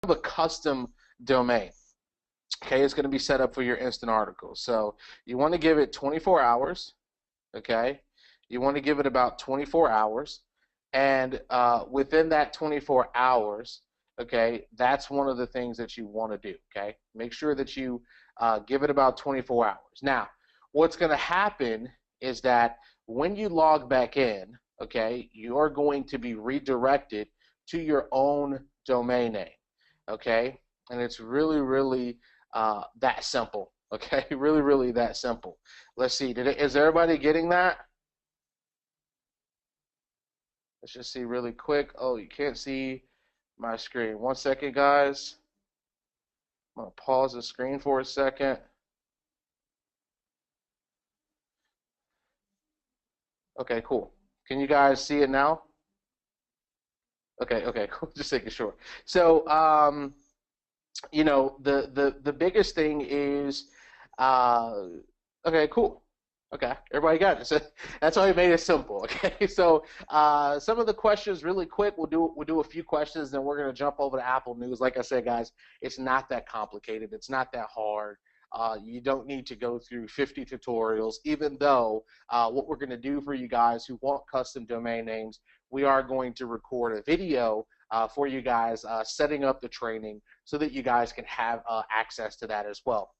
a custom domain. Okay, it's going to be set up for your instant articles. So you want to give it 24 hours. Okay, you want to give it about 24 hours, and within that 24 hours, okay, that's one of the things that you want to do. Okay, make sure that you give it about 24 hours. Now, what's going to happen is that when you log back in, okay, you're going to be redirected to your own domain name. Okay, and it's really that simple. Okay, really that simple. Let's see. Is everybody getting that? Let's just see really quick. Oh, you can't see my screen. 1 second, guys. I'm gonna pause the screen for a second. Okay, cool. Can you guys see it now? Okay, cool. Just making sure. So, the biggest thing is, uh, okay, cool. Okay, everybody got it. So that's why we made it simple. Okay, so some of the questions really quick. We'll do a few questions, then we're gonna jump over to Apple News. Like I said, guys, it's not that complicated. It's not that hard. You don't need to go through 50 tutorials, even though what we're going to do for you guys who want custom domain names, we are going to record a video for you guys setting up the training so that you guys can have access to that as well.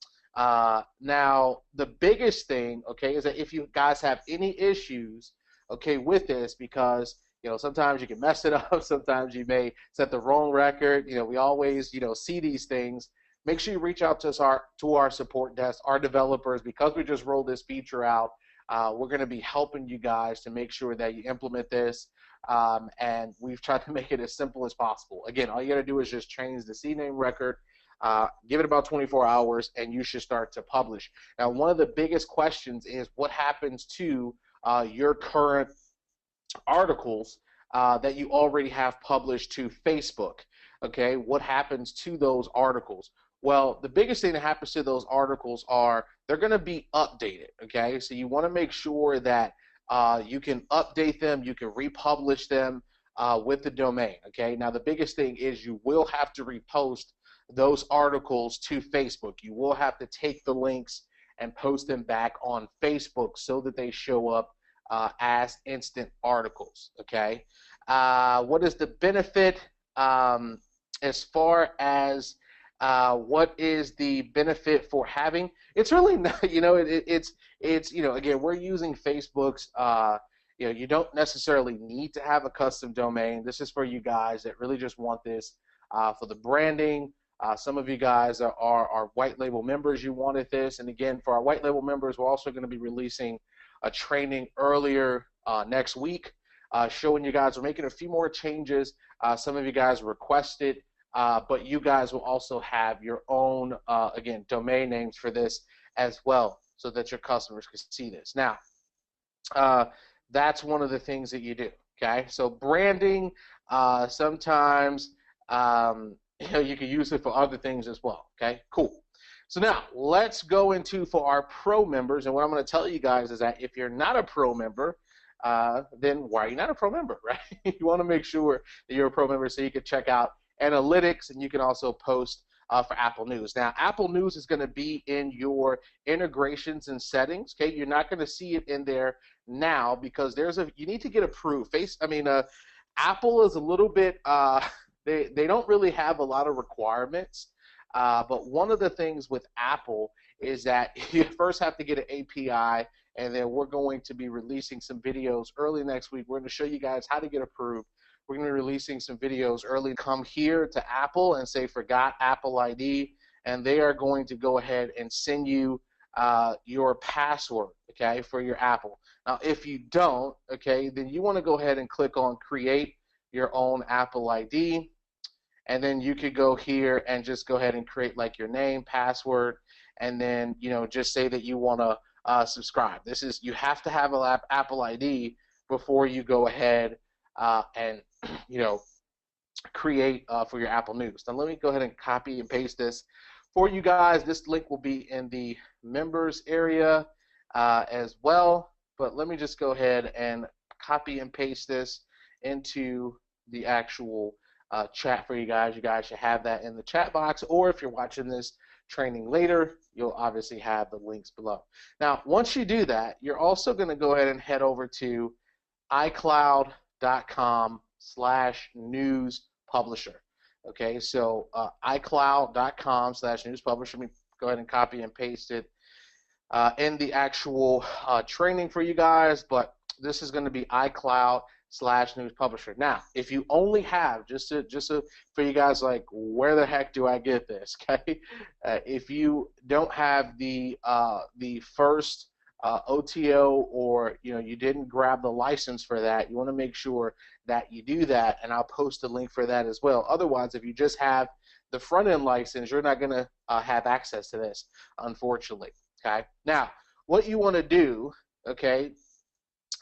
Now, the biggest thing, okay, is that if you guys have any issues, okay, with this, because sometimes you can mess it up, sometimes you may set the wrong record. We always see these things. Make sure you reach out to our support desk, our developers, because we just rolled this feature out. We're going to be helping you guys to make sure that you implement this, and we've tried to make it as simple as possible. Again, all you got to do is just change the CNAME record, give it about 24 hours, and you should start to publish. Now, one of the biggest questions is what happens to your current articles that you already have published to Facebook. Okay, what happens to those articles? Well, the biggest thing that happens to those articles are they're going to be updated. Okay, so you want to make sure that you can update them, you can republish them with the domain. Okay, now the biggest thing is you will have to repost those articles to Facebook. You will have to take the links and post them back on Facebook so that they show up as instant articles. Okay, what is the benefit as far as what is the benefit for having? It's really not, it's again, we're using Facebook's, you don't necessarily need to have a custom domain. This is for you guys that really just want this for the branding. Some of you guys are white label members, you wanted this, and again, for our white label members, we're also going to be releasing a training earlier next week, showing you guys we're making a few more changes. Some of you guys requested, but you guys will also have your own, again, domain names for this as well, so that your customers can see this. Now, that's one of the things that you do. Okay, so branding, sometimes you can use it for other things as well. Okay, cool. So now let's go into for our pro members, and what I'm going to tell you guys is that if you're not a pro member, then why are you not a pro member, right? You want to make sure that you're a pro member so you can check out analytics, and you can also post for Apple News. Now, Apple News is going to be in your integrations and settings. Okay, you're not going to see it in there now because you need to get approved. Apple is a little bit they don't really have a lot of requirements. But one of the things with Apple is that you first have to get an API, and then we're going to be releasing some videos early next week. We're going to show you guys how to get approved. We're going to be releasing some videos early. Come here to Apple and say forgot Apple ID, and they are going to go ahead and send you your password, okay, for your Apple. Now, if you don't, okay, then you want to go ahead and click on create your own Apple ID. And then you could go here and just go ahead and create like your name, password, and then just say that you want to subscribe. You have to have an Apple ID before you go ahead and create for your Apple News. Now let me go ahead and copy and paste this for you guys. This link will be in the members area as well. But let me just go ahead and copy and paste this into the actual chat for you guys. You guys should have that in the chat box, or if you're watching this training later, you'll obviously have the links below. Now, once you do that, you're also going to go ahead and head over to icloud.com/news publisher. Okay, so icloud.com/news publisher. Let me go ahead and copy and paste it in the actual training for you guys, but this is going to be iCloud/news publisher. Now, if you only have, just for you guys, like, where the heck do I get this? Okay, if you don't have the first OTO, or you didn't grab the license for that, you want to make sure that you do that, and I'll post a link for that as well. Otherwise, if you just have the front end license, you're not going to have access to this, unfortunately. Okay. Now, what you want to do, okay,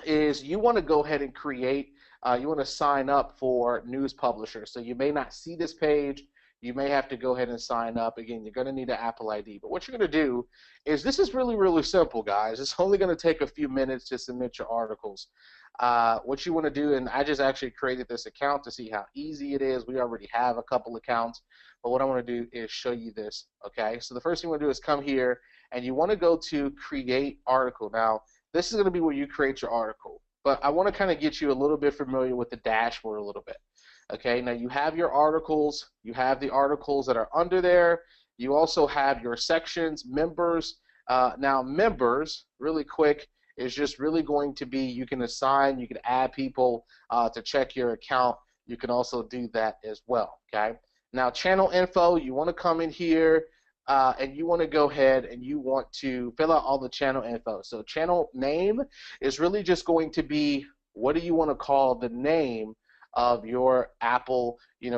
is you want to go ahead and create, you want to sign up for News Publisher. So you may not see this page. You may have to go ahead and sign up. Again, you're going to need an Apple ID. But what you're going to do is, this is really, really simple, guys. It's only going to take a few minutes to submit your articles. What you want to do, and I just actually created this account to see how easy it is. We already have a couple accounts. But what I want to do is show you this, okay? So the first thing you want to do is come here, and you want to go to Create Article. Now, this is going to be where you create your article. But I want to kind of get you a little bit familiar with the dashboard a little bit. Okay, now you have your articles. You have the articles that are under there. You also have your sections, members. Now, members, really quick, is just really going to be, you can assign, you can add people to check your account. You can also do that as well, okay? Now, channel info, you want to come in here, and you want to go ahead and you want to fill out all the channel info. So channel name is really just going to be, what do you want to call the name of your Apple,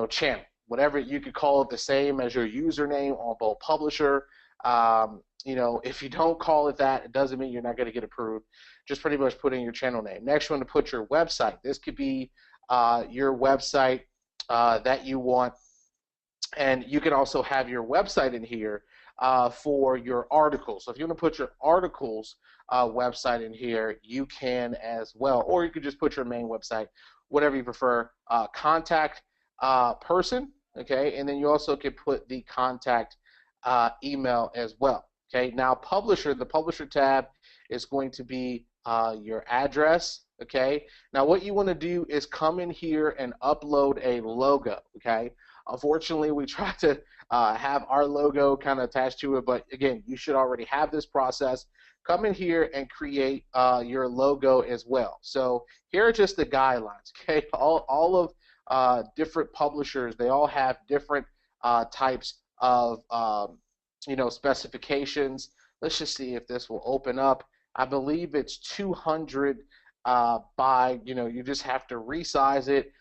channel? Whatever, you could call it the same as your username on both publisher. If you don't call it that, it doesn't mean you're not going to get approved. Just pretty much put in your channel name. Next, you want to put your website. This could be your website that you want. And you can also have your website in here for your articles. So if you want to put your articles website in here, you can as well. Or you could just put your main website, whatever you prefer. Contact person, okay? And then you also can put the contact email as well, okay? Now, publisher, the publisher tab is going to be your address, okay? Now, what you want to do is come in here and upload a logo, okay? Unfortunately, we try to have our logo kind of attached to it, but again, you should already have this process. Come in here and create your logo as well. So here are just the guidelines, okay? All of different publishers, they all have different types of specifications. Let's just see if this will open up. I believe it's 200 by, you just have to resize it.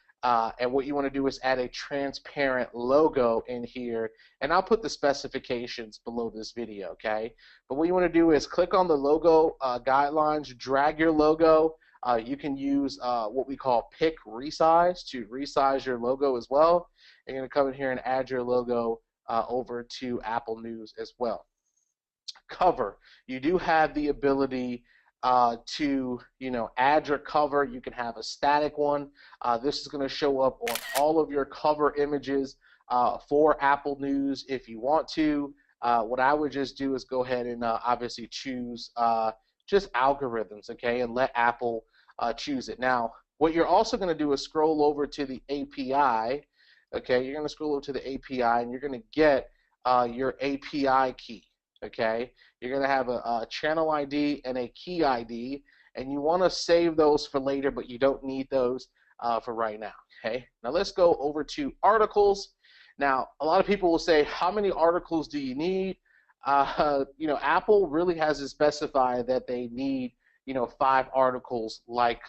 And what you want to do is add a transparent logo in here, and I'll put the specifications below this video, okay? But what you want to do is click on the logo guidelines, drag your logo. You can use what we call pick resize to resize your logo as well. You're going to come in here and add your logo over to Apple News as well. Cover. You do have the ability to add your cover. You can have a static one. This is going to show up on all of your cover images for Apple News if you want to. What I would just do is go ahead and obviously choose just algorithms, okay, and let Apple choose it. Now, what you're also going to do is scroll over to the API. Okay, you're going to scroll over to the API, and you're going to get your API key. Okay, you're going to have a channel ID and a key ID, and you want to save those for later, but you don't need those for right now. Okay, now let's go over to articles. Now, a lot of people will say, how many articles do you need? Apple really hasn't specified that they need 5 articles like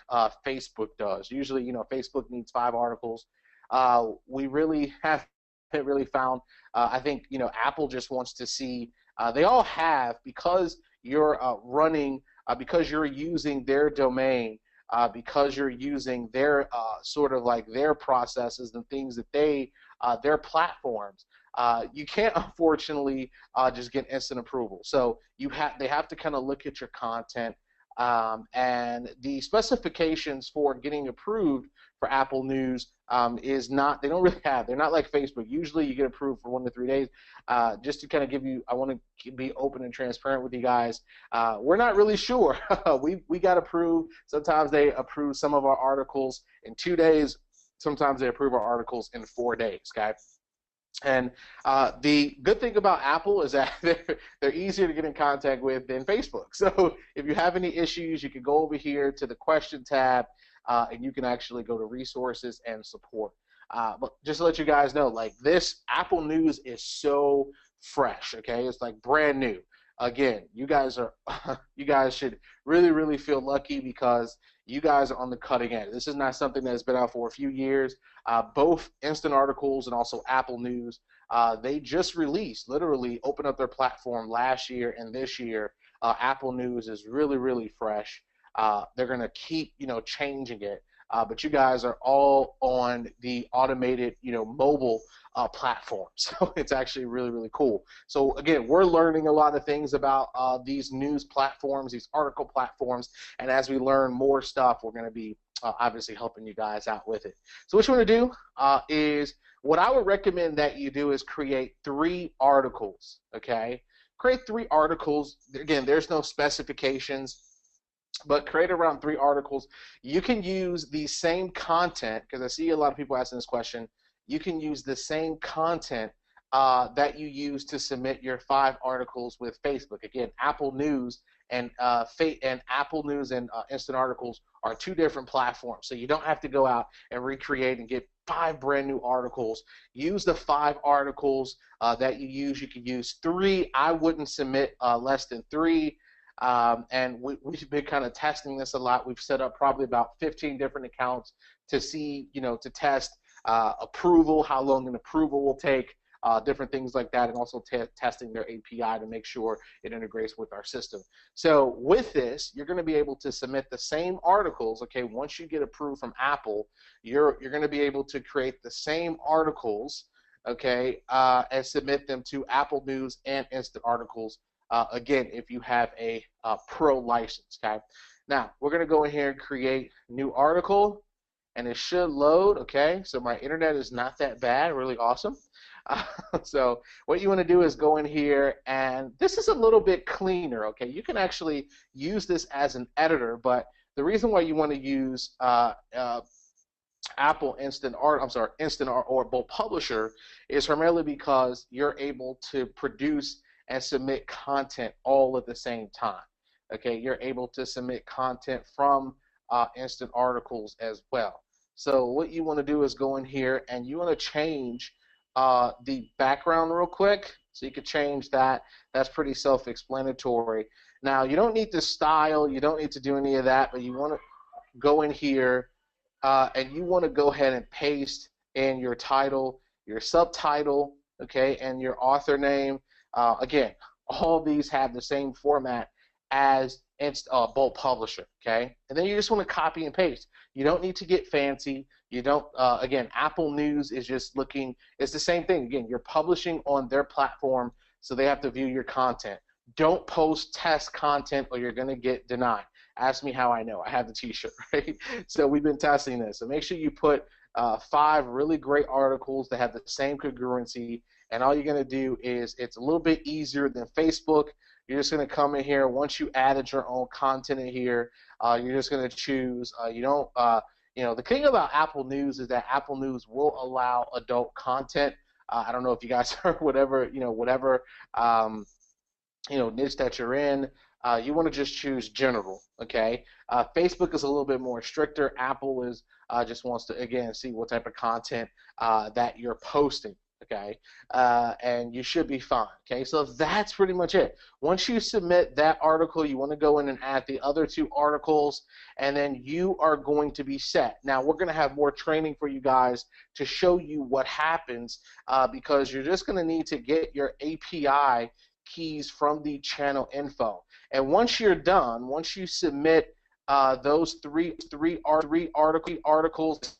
Facebook does. Usually, Facebook needs 5 articles. We really haven't really found. I think Apple just wants to see. They all have, because you're running, because you're using their domain, because you're using their sort of like their processes and things that their platforms. You can't, unfortunately, just get instant approval. So they have to kind of look at your content. And the specifications for getting approved for Apple News is not, they don't really have, they're not like Facebook. Usually you get approved for 1 to 3 days. Just to kind of give you, I want to be open and transparent with you guys. We're not really sure. we got approved. Sometimes they approve some of our articles in 2 days. Sometimes they approve our articles in 4 days, okay? And the good thing about Apple is that they're easier to get in contact with than Facebook. So if you have any issues, you can go over here to the question tab, and you can actually go to resources and support. But just to let you guys know, like, this Apple News is so fresh, okay? It's like brand new. Again, you guys should really, really feel lucky because you guys are on the cutting edge. This is not something that has been out for a few years. Both Instant Articles and also Apple News, they just released, literally opened up their platform last year and this year. Apple News is really, really fresh. They're going to keep, changing it. But you guys are all on the automated, mobile platform. So it's actually really, really cool. So again, we're learning a lot of things about these news platforms, these article platforms, and as we learn more stuff, we're going to be obviously helping you guys out with it. So what you want to do is, what I would recommend that you do is create 3 articles, okay? Create 3 articles. Again, there's no specifications, but create around 3 articles. You can use the same content, because I see a lot of people asking this question. You can use the same content that you use to submit your 5 articles with Facebook. Again, Apple News and Apple News and Instant Articles are 2 different platforms, so you don't have to go out and recreate and get 5 brand new articles. Use the 5 articles that you use. You can use 3. I wouldn't submit less than 3. And we've been kind of testing this a lot. We've set up probably about 15 different accounts to see, to test approval, how long an approval will take, different things like that, and also testing their API to make sure it integrates with our system. So with this, you're going to be able to submit the same articles. Okay, once you get approved from Apple, you're going to be able to create the same articles, okay, and submit them to Apple News and Instant Articles. Again, if you have a pro license, okay? Now, we're going to go in here and create new article, and it should load, okay? So my internet is not that bad, really awesome. So what you want to do is go in here, and this is a little bit cleaner, okay? You can actually use this as an editor, but the reason why you want to use Apple Instant or Bolt Publisher is primarily because you're able to produce and submit content all at the same time. Okay, you're able to submit content from Instant Articles as well. So what you want to do is go in here and you want to change the background real quick. So you could change that. That's pretty self-explanatory. Now, you don't need to style, you don't need to do any of that, but you want to go in here and you want to go ahead and paste in your title, your subtitle, okay, and your author name. Again, all these have the same format as Bolt Publisher, okay? And then you just want to copy and paste. You don't need to get fancy. You don't, again, Apple News is just looking, it's the same thing. Again, you're publishing on their platform, so they have to view your content. Don't post test content or you're going to get denied. Ask me how I know. I have the t-shirt, right? So we've been testing this. So make sure you put 5 really great articles that have the same congruency. And all you're going to do is, it's a little bit easier than Facebook. You're just going to come in here. Once you added your own content in here, you're just going to choose. The thing about Apple News is that Apple News will allow adult content. I don't know if you guys are whatever niche that you're in. You want to just choose general, okay? Facebook is a little bit more stricter. Apple is just wants to, again, see what type of content that you're posting, okay? And you should be fine, okay? So that's pretty much it. Once you submit that article, you want to go in and add the other 2 articles, and then you are going to be set. Now, we're going to have more training for you guys to show you what happens because you're just going to need to get your API keys from the channel info. And once you're done, once you submit those three articles,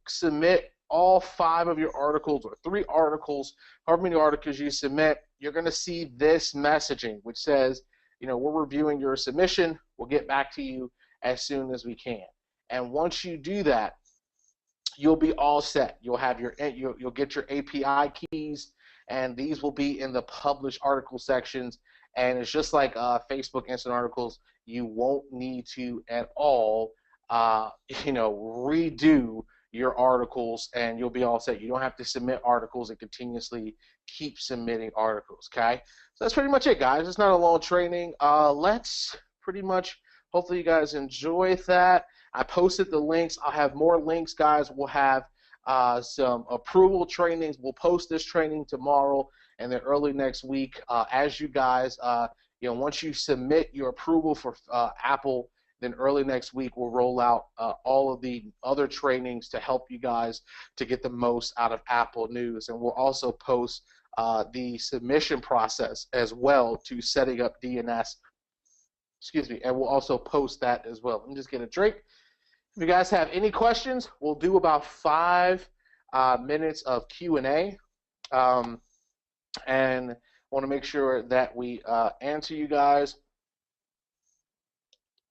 submit all 5 of your articles or 3 articles, however many articles you submit, you're going to see this messaging which says, we're reviewing your submission. We'll get back to you as soon as we can. And once you do that, you'll be all set. You'll get your API keys, and these will be in the published article sections. And it's just like Facebook Instant Articles. You won't need to at all, redo your articles, and you'll be all set. You don't have to submit articles and continuously keep submitting articles. Okay, so that's pretty much it, guys. It's not a long training. Let's pretty much. Hopefully, you guys enjoy that. I posted the links. I'll have more links, guys. We'll have some approval trainings. We'll post this training tomorrow and then early next week. As you guys, once you submit your approval for Apple, then early next week we'll roll out all of the other trainings to help you guys to get the most out of Apple News. And we'll also post the submission process as well to setting up DNS. Excuse me, and we'll also post that as well. Let me just get a drink. If you guys have any questions, we'll do about 5 minutes of Q&A, and want to make sure that we answer you guys.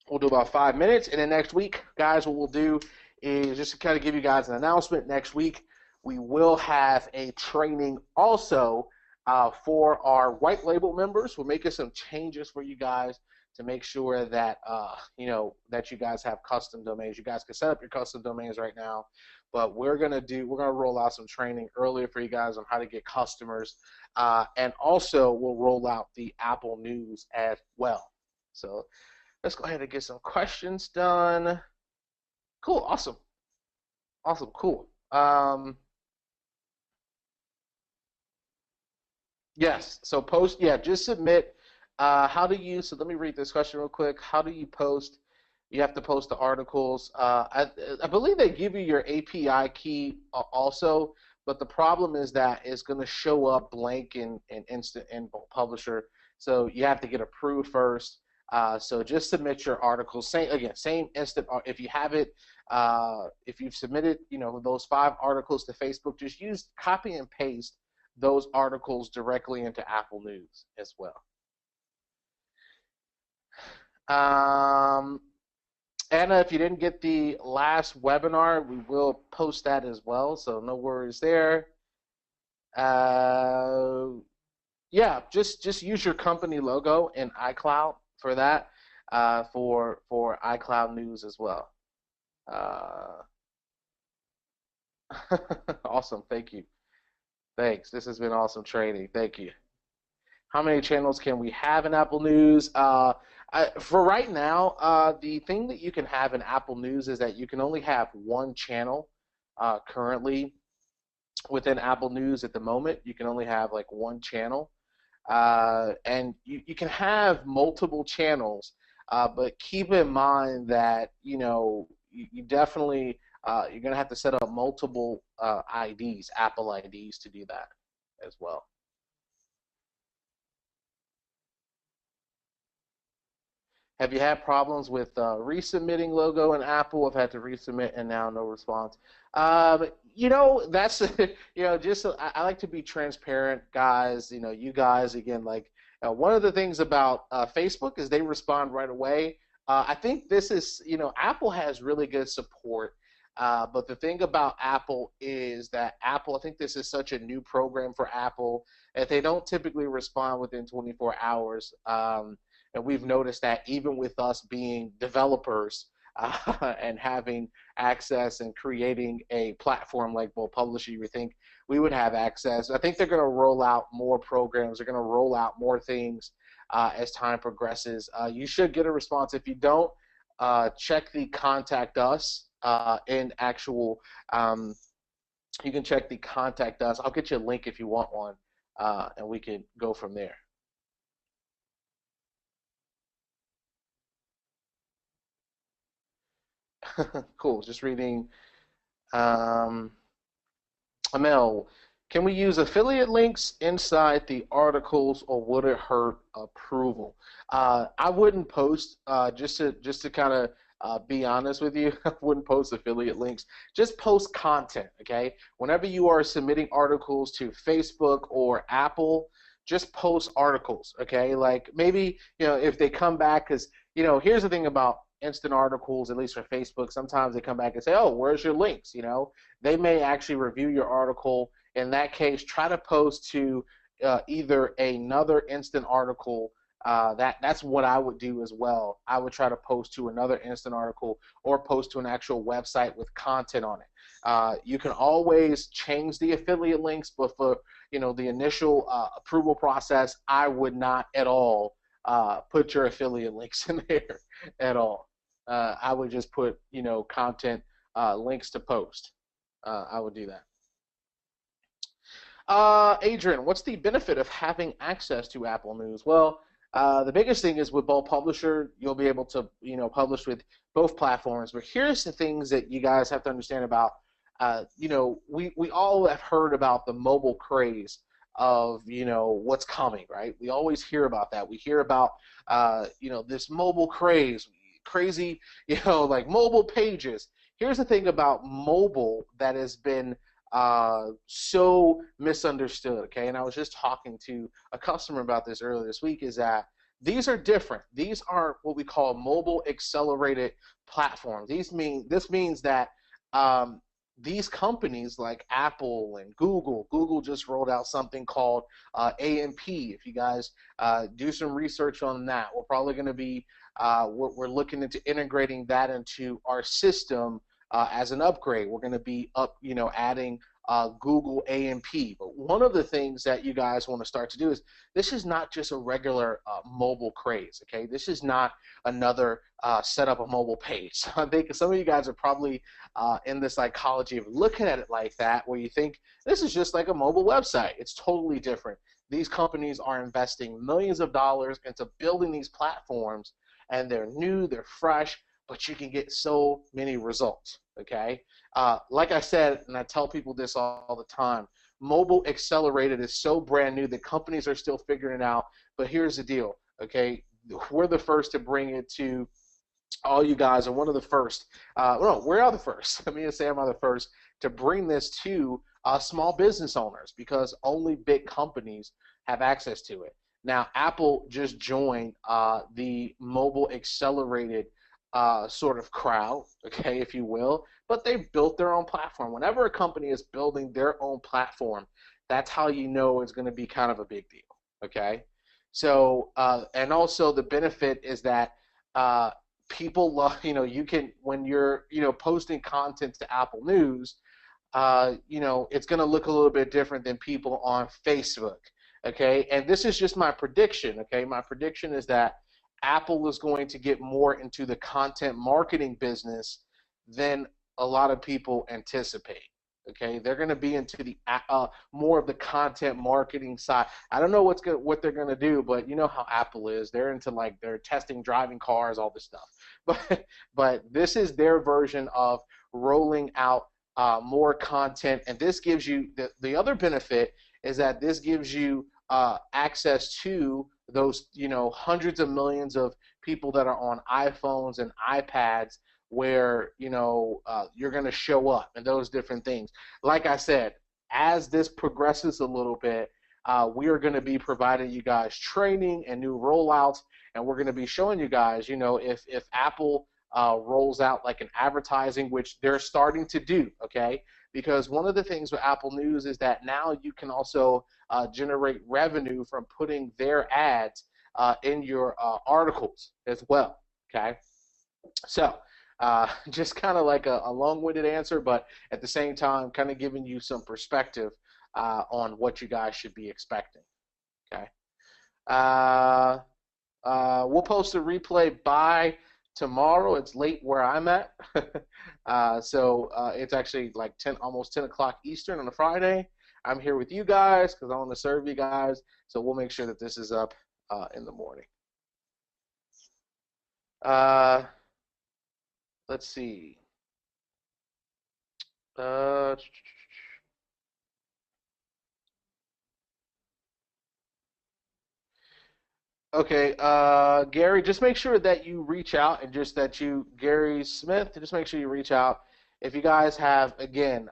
We'll do about 5 minutes, and then next week, guys, what we'll do is just to kind of give you guys an announcement. Next week, we will have a training also for our white label members. We're making some changes for you guys to make sure that that you guys have custom domains. You guys can set up your custom domains right now, but we're gonna roll out some training earlier for you guys on how to get customers, and also we'll roll out the Apple News as well. So let's go ahead and get some questions done. Cool, awesome, cool. Yes, so just submit. So let me read this question real quick. How do you post? You have to post the articles. I believe they give you your API key also, but the problem is that it's going to show up blank in Instant in Publisher, so you have to get approved first. So just submit your articles. Same Instant. If you have it, if you've submitted, those 5 articles to Facebook, just copy and paste those articles directly into Apple News as well. Anna, if you didn't get the last webinar, we will post that as well, so no worries there. Yeah, just use your company logo in iCloud for that, for iCloud News as well. Awesome, thank you. Thanks, this has been awesome training, thank you. How many channels can we have in Apple News? For right now, the thing that you can have in Apple News is that you can only have 1 channel currently within Apple News at the moment. You can only have like 1 channel. And you can have multiple channels, but keep in mind that, you definitely, you're going to have to set up multiple IDs, Apple IDs, to do that as well. Have you had problems with resubmitting logo in Apple? I've had to resubmit and now no response. That's just I like to be transparent, guys. You guys again, like one of the things about Facebook is they respond right away. I think this is Apple has really good support. But the thing about Apple is that I think this is such a new program for Apple that they don't typically respond within 24 hours. And we've noticed that even with us being developers and having access and creating a platform like Bold Publisher, you would think we would have access. I think they're going to roll out more programs. They're going to roll out more things as time progresses. You should get a response. If you don't, check the Contact Us in actual. You can check the Contact Us. I'll get you a link if you want one, and we can go from there. Cool. Just reading. Amel, can we use affiliate links inside the articles, or would it hurt approval? I wouldn't post. Just to kind of be honest with you, I wouldn't post affiliate links. Just post content. Okay. Whenever you are submitting articles to Facebook or Apple, just post articles. Okay. Like maybe if they come back because here's the thing about instant articles, at least for Facebook. Sometimes they come back and say, "Oh, where's your links?" They may actually review your article. In that case, try to post to either another instant article. That's what I would do as well. I would try to post to another instant article or post to an actual website with content on it. You can always change the affiliate links, but for the initial approval process, I would not at all put your affiliate links in there at all. I would just put content links to post. I would do that. Adrian, what's the benefit of having access to Apple News? Well, the biggest thing is with Bolt Publisher, you'll be able to, publish with both platforms. But here's the things that you guys have to understand about. We all have heard about the mobile craze of, what's coming, right? We always hear about that. We hear about, this mobile craze, crazy, like mobile pages. Here's the thing about mobile that has been so misunderstood, okay? And I was just talking to a customer about this earlier this week, is that these are different. These are what we call mobile accelerated platforms. This means that these companies like Apple and Google just rolled out something called AMP. If you guys do some research on that, we're probably going to be we're looking into integrating that into our system as an upgrade. We're going to be adding Google AMP. But one of the things that you guys want to start to do is, this is not just a regular mobile craze, okay? This is not another set up a mobile page. I think some of you guys are probably in the psychology of looking at it like that, where you think this is just like a mobile website. It's totally different. These companies are investing millions of dollars into building these platforms, and they're new, they're fresh, but you can get so many results, okay? Like I said, and I tell people this all the time, mobile accelerated is so brand new that companies are still figuring it out. But here's the deal, okay? We're the first to bring it to all you guys, are one of the first. No, we are the first. Let me just say I'm the first to bring this to small business owners, because only big companies have access to it. Now, Apple just joined the mobile accelerated sort of crowd, okay, if you will, but they've built their own platform. Whenever a company is building their own platform, that's how you know it's going to be kind of a big deal, okay? So, and also the benefit is that people love, you can, when you're, posting content to Apple News, it's going to look a little bit different than people on Facebook, okay? And this is just my prediction, okay? My prediction is that Apple is going to get more into the content marketing business than a lot of people anticipate. Okay, they're going to be into the more of the content marketing side. I don't know what they're going to do, but you know how Apple is. They're into, like, they're testing driving cars, all this stuff. But this is their version of rolling out more content, and this gives you the other benefit is that this gives you access to those hundreds of millions of people that are on iPhones and iPads, where you're going to show up and those different things. Like I said, as this progresses a little bit, we are going to be providing you guys training and new rollouts, and we're going to be showing you guys, if Apple rolls out like an advertising, which they're starting to do, okay? Because one of the things with Apple News is that now you can also generate revenue from putting their ads in your articles as well, okay? So just kind of like a long-winded answer, but at the same time kind of giving you some perspective on what you guys should be expecting, okay? We'll post a replay by tomorrow. It's late where I'm at, so it's actually like almost 10 o'clock Eastern on a Friday. I'm here with you guys because I want to serve you guys, so we'll make sure that this is up in the morning. Let's see. Okay, Gary, just make sure that you reach out, and just that Gary Smith, just make sure you reach out. If you guys have, again,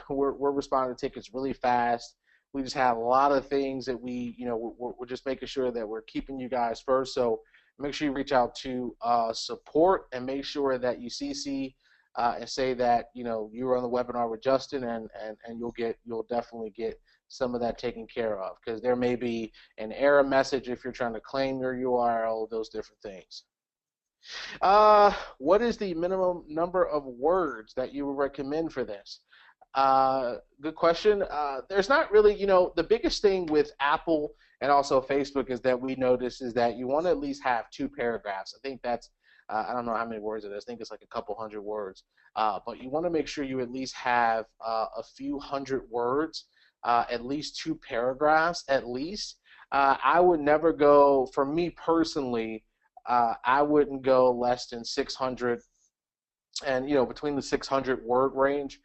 we're responding to tickets really fast. We just have a lot of things that we're just making sure that we're keeping you guys first. So make sure you reach out to support and make sure that you CC and say that you were on the webinar with Justin, and you'll definitely get some of that taken care of, because there may be an error message if you're trying to claim your URL, those different things. What is the minimum number of words that you would recommend for this? Good question. There's not really, the biggest thing with Apple and also Facebook is that we notice is that you want to at least have 2 paragraphs. I think that's, I don't know how many words it is. I think it's like a couple hundred words. But you want to make sure you at least have a few hundred words, at least 2 paragraphs at least. I would never go, for me personally, I wouldn't go less than 600, and between the 600 word range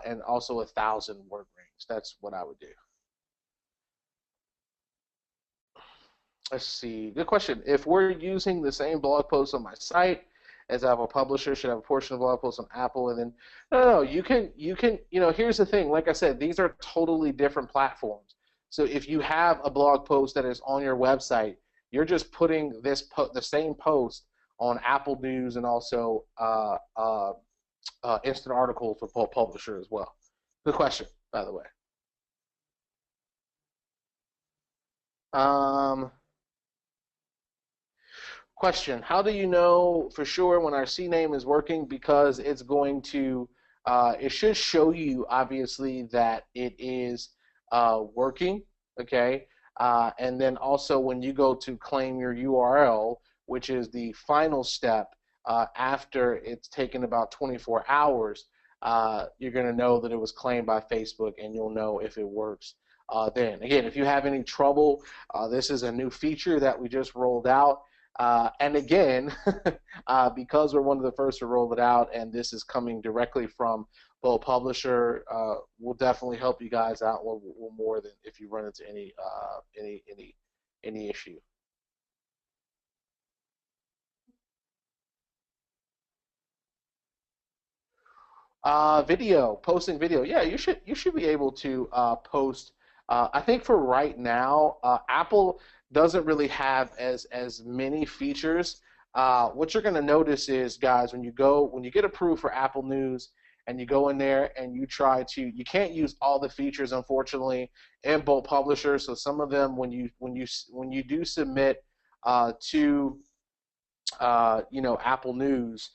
and also 1,000 word range. That's what I would do. Let's see. Good question. If we're using the same blog post on my site as Apple Publisher, should have a portion of blog posts on Apple, and then no, you can. Here's the thing. Like I said, these are totally different platforms. So if you have a blog post that is on your website, you're just putting the same post on Apple News and also Instant Articles for Publisher as well. Good question, by the way. Question: how do you know for sure when our CNAME is working? Because it's going to, it should show you obviously that it is working, okay? And then also when you go to claim your URL, which is the final step after it's taken about 24 hours, you're going to know that it was claimed by Facebook, and you'll know if it works then. Again, if you have any trouble, this is a new feature that we just rolled out. And again, because we're one of the first to roll it out, and this is coming directly from Bold Publisher, we'll definitely help you guys out more than if you run into any issue. Posting video. Yeah, you should be able to post. I think for right now, Apple doesn't really have as many features. What you're going to notice is, guys, when you get approved for Apple News and you go in there and you can't use all the features, unfortunately, in Bold Publisher. So some of them, when you do submit to Apple News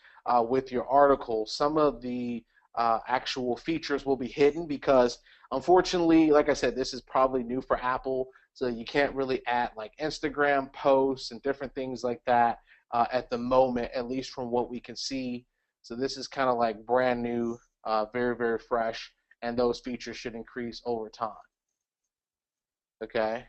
with your article, some of the actual features will be hidden because, unfortunately, like I said, this is probably new for Apple, so you can't really add like Instagram posts and different things like that at the moment, at least from what we can see. So this is kind of like brand new, very, very fresh, and those features should increase over time. Okay.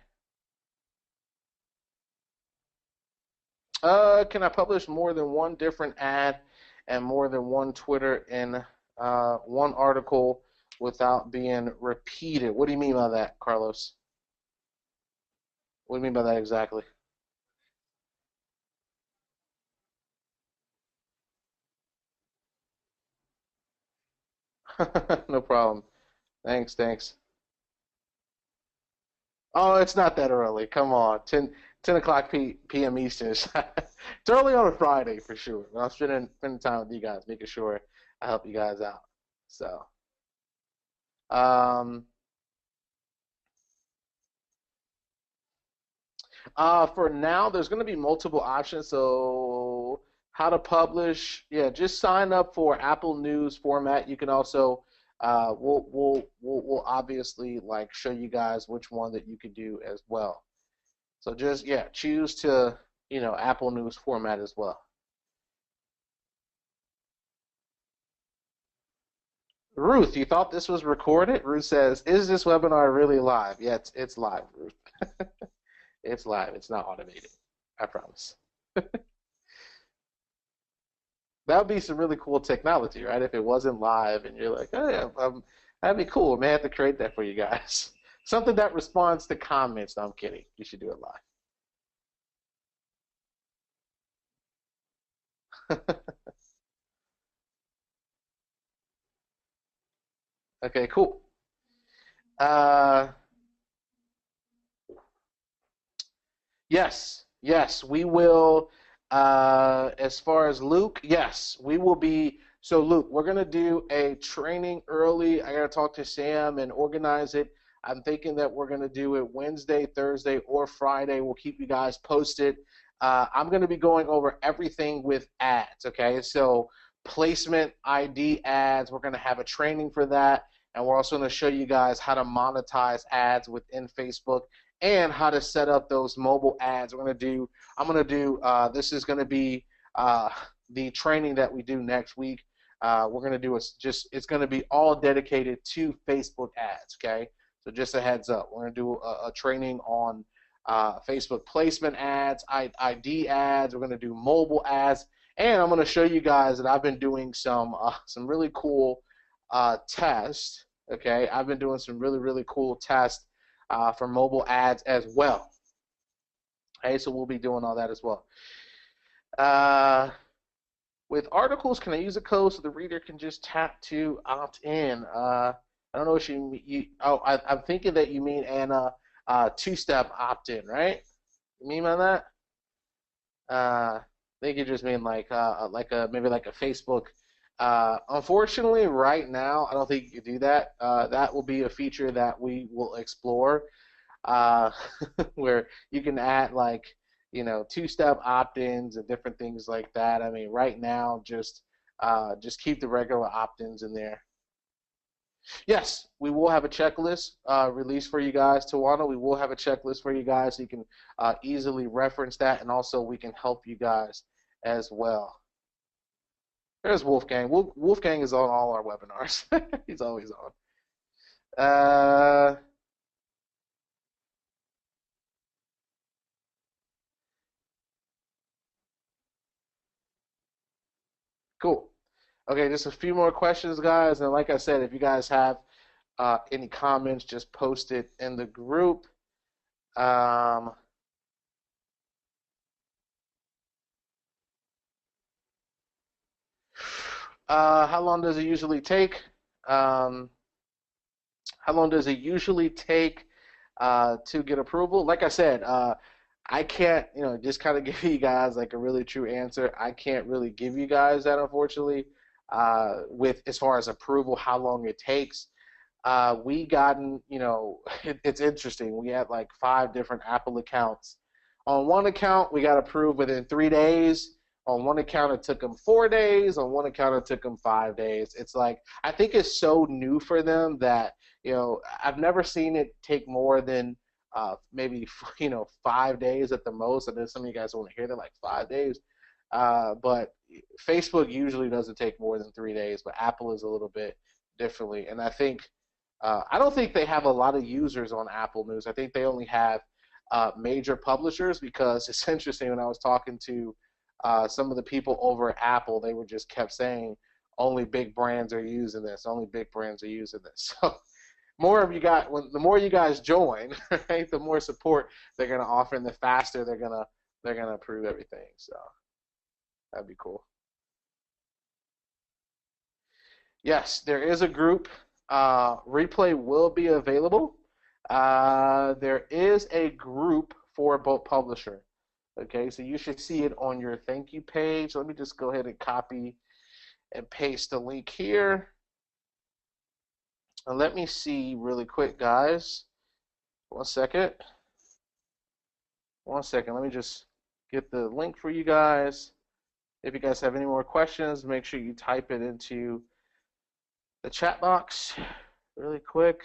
Can I publish more than one different ad and more than one Twitter in one article without being repeated? What do you mean by that, Carlos? What do you mean by that exactly? No problem. Thanks. Oh, it's not that early. Come on. 10 o'clock p.m. Eastern. It's early on a Friday for sure. I'm spending time with you guys, making sure I help you guys out. So, um, for now, there's going to be multiple options. So, how to publish? Yeah, just sign up for Apple News format. You can also, we'll obviously like show you guys which one that you could do as well. So just choose to Apple News format as well. Ruth, you thought this was recorded? Ruth says, "Is this webinar really live?" Yeah, it's live, Ruth. It's live. It's not automated. I promise. That would be some really cool technology, right? If it wasn't live and you're like, "Oh yeah, that'd be cool." May have to create that for you guys. Something that responds to comments. No, I'm kidding. You should do it live. Okay, cool. Uh, yes, we will. As far as Luke, yes, we will be. So, Luke, we're going to do a training early. I got to talk to Sam and organize it. I'm thinking that we're going to do it Wednesday, Thursday, or Friday. We'll keep you guys posted. I'm going to be going over everything with ads, okay? So, placement ID ads, we're going to have a training for that. And we're also going to show you guys how to monetize ads within Facebook and how to set up those mobile ads. I'm going to do, this is going to be the training that we do next week. We're going to do it's going to be all dedicated to Facebook ads, okay? So just a heads up, we're going to do a training on Facebook placement ads, ID ads. We're going to do mobile ads, and I'm going to show you guys that I've been doing some really cool tests. Okay, I've been doing some really cool tests for mobile ads as well. Okay, so we'll be doing all that as well. With articles, can I use a code so the reader can just tap to opt in? I don't know what I'm thinking that you mean Anna, two-step opt-in, right? You mean by that? I think you just mean like maybe like a Facebook. Unfortunately, right now, I don't think you can do that. That will be a feature that we will explore, uh, where you can add like two-step opt-ins and different things like that. I mean, right now, just keep the regular opt-ins in there. Yes, we will have a checklist released for you guys, Tawana. We will have a checklist for you guys so you can easily reference that, and also we can help you guys as well. There's Wolfgang. Wolfgang is on all our webinars. He's always on. Uh, cool. Okay, just a few more questions, guys. And like I said, if you guys have any comments, just post it in the group. Um, how long does it usually take? Um, how long does it usually take to get approval? Like I said, I can't, just kind of give you guys like a really true answer. I can't really give you guys that, unfortunately, with as far as approval, how long it takes. We gotten, it's interesting. We had like 5 different Apple accounts. On one account, we got approved within 3 days. On one account, it took them 4 days. On one account, it took them 5 days. It's like I think it's so new for them that I've never seen it take more than maybe 5 days at the most. And then some of you guys want to hear that like 5 days, but Facebook usually doesn't take more than 3 days. But Apple is a little bit differently, and I don't think they have a lot of users on Apple News. I think they only have major publishers because it's interesting when I was talking to some of the people over at Apple, they were just kept saying only big brands are using this, only big brands are using this. So the more you guys join, right, the more support they're gonna offer, and the faster they're gonna approve everything. So that'd be cool. Yes, there is a group. Replay will be available. There is a group for Boat Publisher. Okay, so you should see it on your thank you page. Let me just go ahead and copy and paste the link here. And let me see really quick, guys. 1 second. 1 second. Let me just get the link for you guys. If you guys have any more questions, make sure you type it into the chat box really quick.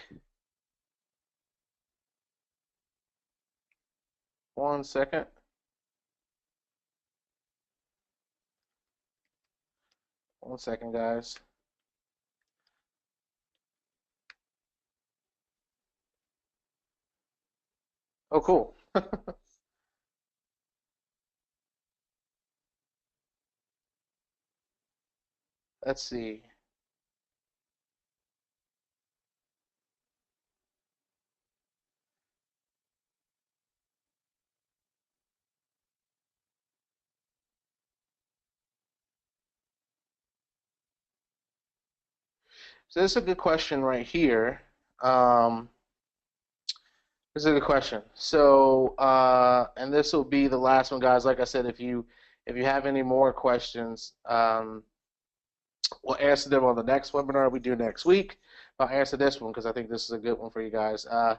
1 second. One second, guys. Oh, cool. Let's see. So this is a good question right here. This is a good question. So, and this will be the last one, guys. Like I said, If you have any more questions, we'll answer them on the next webinar we do next week. I'll answer this one because I think this is a good one for you guys. I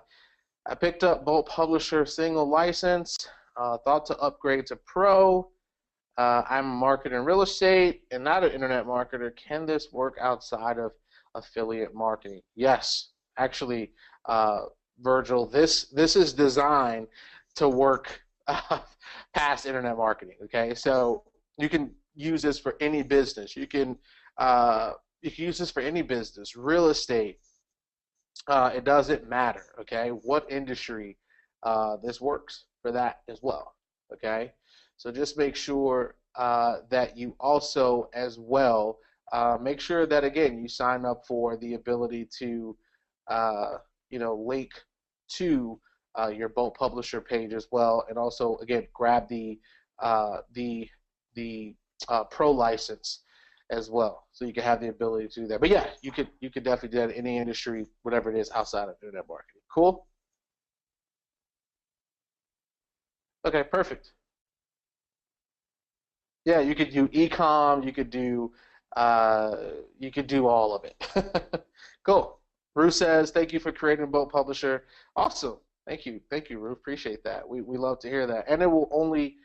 picked up Bolt Publisher single license, thought to upgrade to Pro. I'm a marketer in real estate and not an internet marketer. Can this work outside of affiliate marketing? Yes, actually, Virgil, this is designed to work past internet marketing. Okay, so you can use this for any business. You can use this for any business, real estate. It doesn't matter. Okay, what industry this works for that as well. Okay, so just make sure that you also as well make sure that again you sign up for the ability to link to your Bolt Publisher page as well, and also again grab the Pro license as well, so you can have the ability to do that. But yeah, you could definitely do that in any industry, whatever it is outside of internet marketing. Cool. Okay, perfect. Yeah, you could do e-com, you could do all of it. Cool. Ruth says, thank you for creating a Bolt Publisher. Awesome. Thank you, Ruth. Appreciate that. We love to hear that, and it will only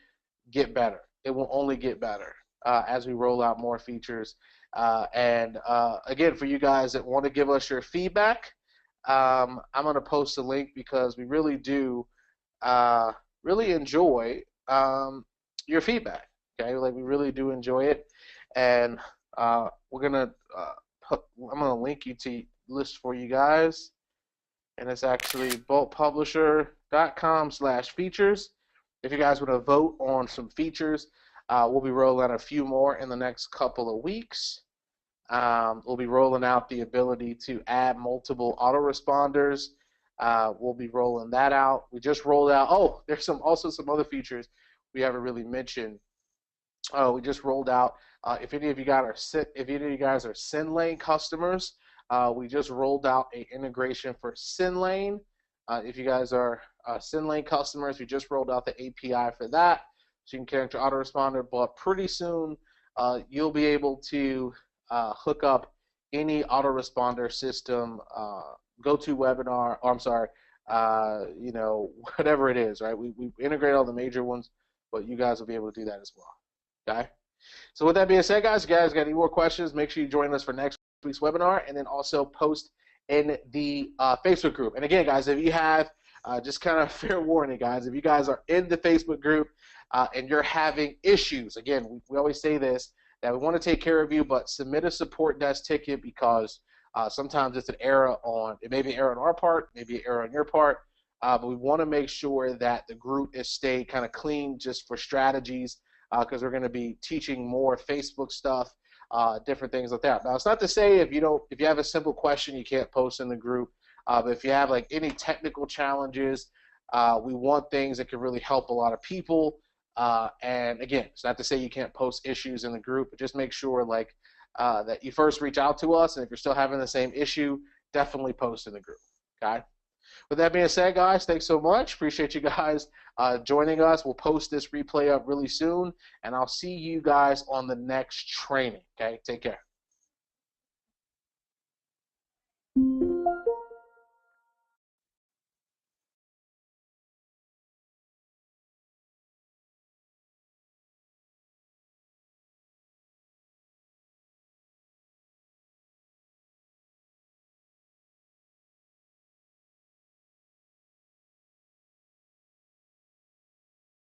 get better. It will only get better as we roll out more features. And again, for you guys that want to give us your feedback, I'm going to post a link because we really do really enjoy your feedback. Okay, like we really do enjoy it, and we're gonna I'm gonna link you to list for you guys, and it's actually boltpublisher.com/features. If you guys want to vote on some features, we'll be rolling out a few more in the next couple of weeks. We'll be rolling out the ability to add multiple autoresponders. We'll be rolling that out. We just rolled out. Oh, there's also some other features we haven't really mentioned. We just rolled out. If any of you guys are SendLane customers, we just rolled out an integration for SendLane. If you guys are SendLane customers, we just rolled out the API for that, so you can connect your autoresponder. But pretty soon, you'll be able to hook up any autoresponder system, GoToWebinar, or I'm sorry, whatever it is, right? We integrate all the major ones, but you guys will be able to do that as well. Okay. So with that being said, guys, if you guys got any more questions, make sure you join us for next week's webinar, and then also post in the Facebook group. And again, guys, if you have just kind of fair warning, guys, if you guys are in the Facebook group and you're having issues, again, we always say this, that we want to take care of you, but submit a support desk ticket because sometimes it's an error it may be an error on our part, maybe an error on your part, but we want to make sure that the group is stayed kind of clean just for strategies, because we're going to be teaching more Facebook stuff, different things like that. Now, it's not to say if you have a simple question, you can't post in the group. But if you have like any technical challenges, we want things that can really help a lot of people. And again, it's not to say you can't post issues in the group, but just make sure that you first reach out to us, and if you're still having the same issue, definitely post in the group. Okay. With that being said, guys, thanks so much. Appreciate you guys joining us. We'll post this replay up really soon, and I'll see you guys on the next training. Okay, take care.